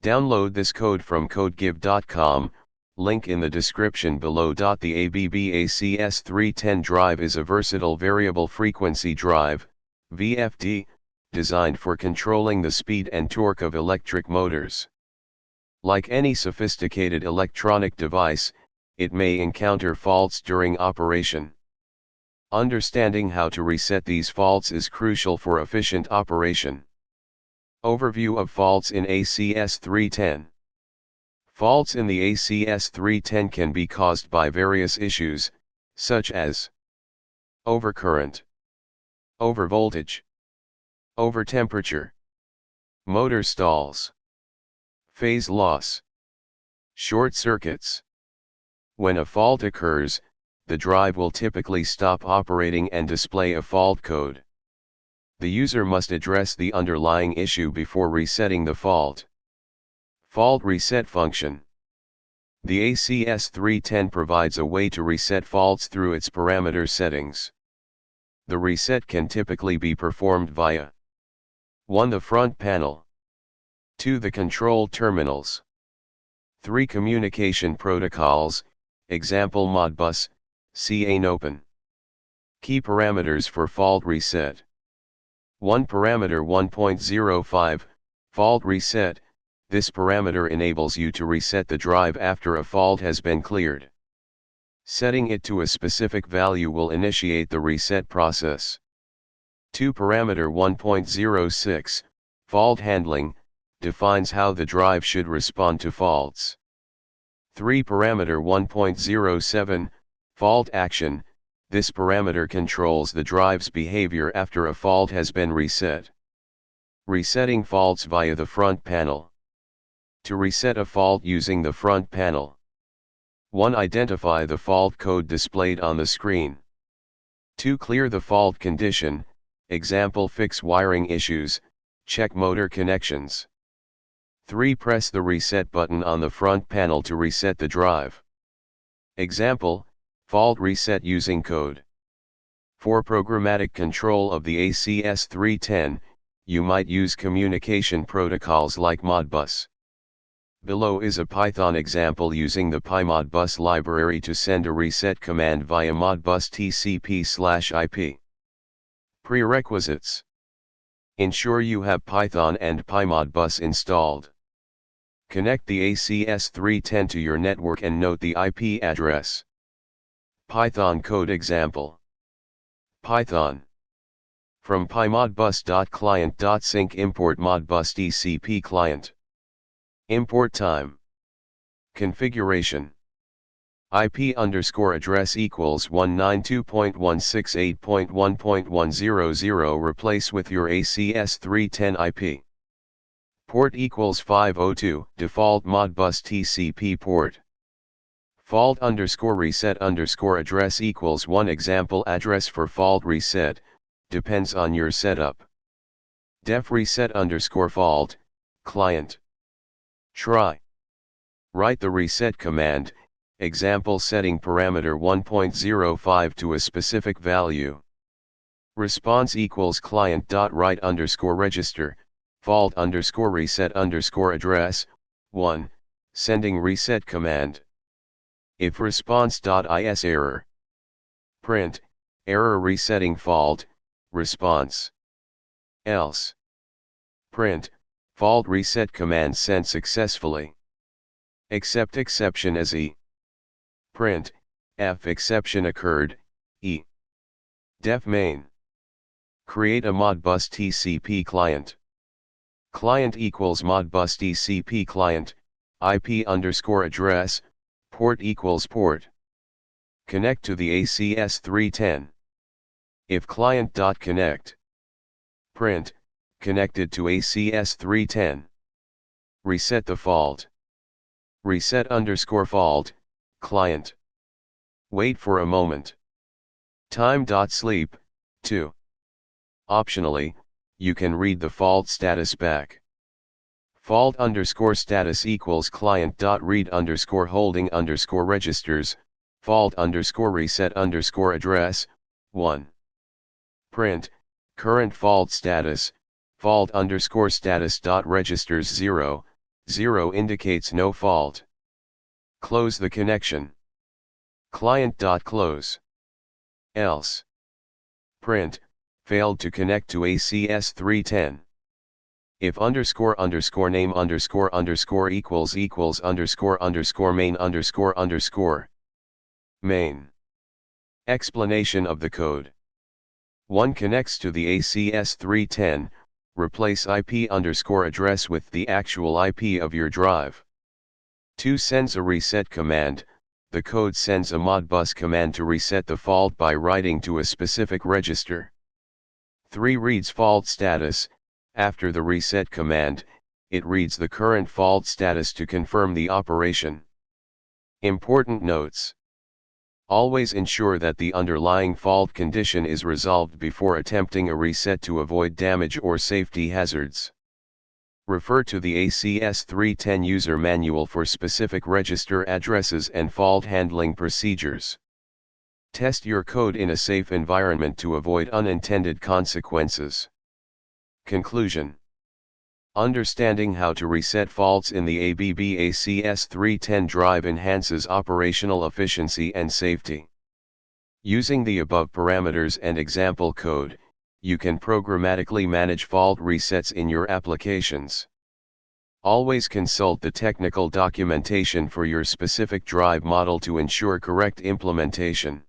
Download this code from codegive.com, link in the description below. The ABB acs310 drive is a versatile variable frequency drive, VFD, designed for controlling the speed and torque of electric motors. Like any sophisticated electronic device, it may encounter faults during operation. Understanding how to reset these faults is crucial for efficient operation. Overview of faults in acs310. Faults in the acs310 can be caused by various issues, such as overcurrent, overvoltage, overtemperature, motor stalls, phase loss, short circuits. When a fault occurs, the drive will typically stop operating and display a fault code. The user must address the underlying issue before resetting the fault. Fault reset function. The acs310 provides a way to reset faults through its parameter settings. The reset can typically be performed via 1. The front panel, 2. The control terminals, 3. Communication protocols, example Modbus, CAN open. Key parameters for fault reset. 1. Parameter 1.05, fault reset. This parameter enables you to reset the drive after a fault has been cleared. Setting it to a specific value will initiate the reset process. 2. Parameter 1.06, fault handling, defines how the drive should respond to faults. 3. Parameter 1.07, fault action. This parameter controls the drive's behavior after a fault has been reset. Resetting faults via the front panel. To reset a fault using the front panel. 1. Identify the fault code displayed on the screen. 2. Clear the fault condition, example fix wiring issues, check motor connections. 3. Press the reset button on the front panel to reset the drive. Example, fault reset using code. For programmatic control of the acs310, you might use communication protocols like Modbus. Below is a Python example using the PyModbus library to send a reset command via Modbus TCP/IP. Prerequisites. Ensure you have Python and PyModbus installed. Connect the acs310 to your network and note the IP address. Python code example. Python. From pymodbus.client.sync import Modbus TCP client. Import time. Configuration. IP_address equals 192.168.1.100. Replace with your acs310 IP. Port equals 502, default Modbus TCP port. Fault_reset_address equals 1. Example address for fault reset, depends on your setup. Def reset_fault, client. Try. Write the reset command, example setting parameter 1.05 to a specific value. Response equals client.write_register, fault_reset_address, 1, sending reset command. If response.is error. Print, error resetting fault, response. Else. Print, fault reset command sent successfully. Except exception as E. Print, F exception occurred, E. Def main. Create a Modbus TCP client. Client equals Modbus TCP client, IP_address, port equals port. Connect to the acs310. If client.connect. Print, connected to acs310. Reset the fault. Reset_fault, client. Wait for a moment. Time.sleep, 2. Optionally, you can read the fault status back. Fault_status equals client.read_holding_registers, fault_reset_address, 1. Print, current fault status, fault_status.registers 0, 0 indicates no fault. Close the connection. Client.close. Else. Print, failed to connect to acs310. If __name __main__. Main. Explanation of the code. 1 connects to the acs310, replace IP_address with the actual IP of your drive. 2 sends a reset command. The code sends a modbus command to reset the fault by writing to a specific register. 3 reads fault status. After the reset command, it reads the current fault status to confirm the operation. Important notes. Always ensure that the underlying fault condition is resolved before attempting a reset to avoid damage or safety hazards. Refer to the acs310 user manual for specific register addresses and fault handling procedures. Test your code in a safe environment to avoid unintended consequences. Conclusion. Understanding how to reset faults in the ABB acs310 drive enhances operational efficiency and safety. Using the above parameters and example code, you can programmatically manage fault resets in your applications. Always consult the technical documentation for your specific drive model to ensure correct implementation.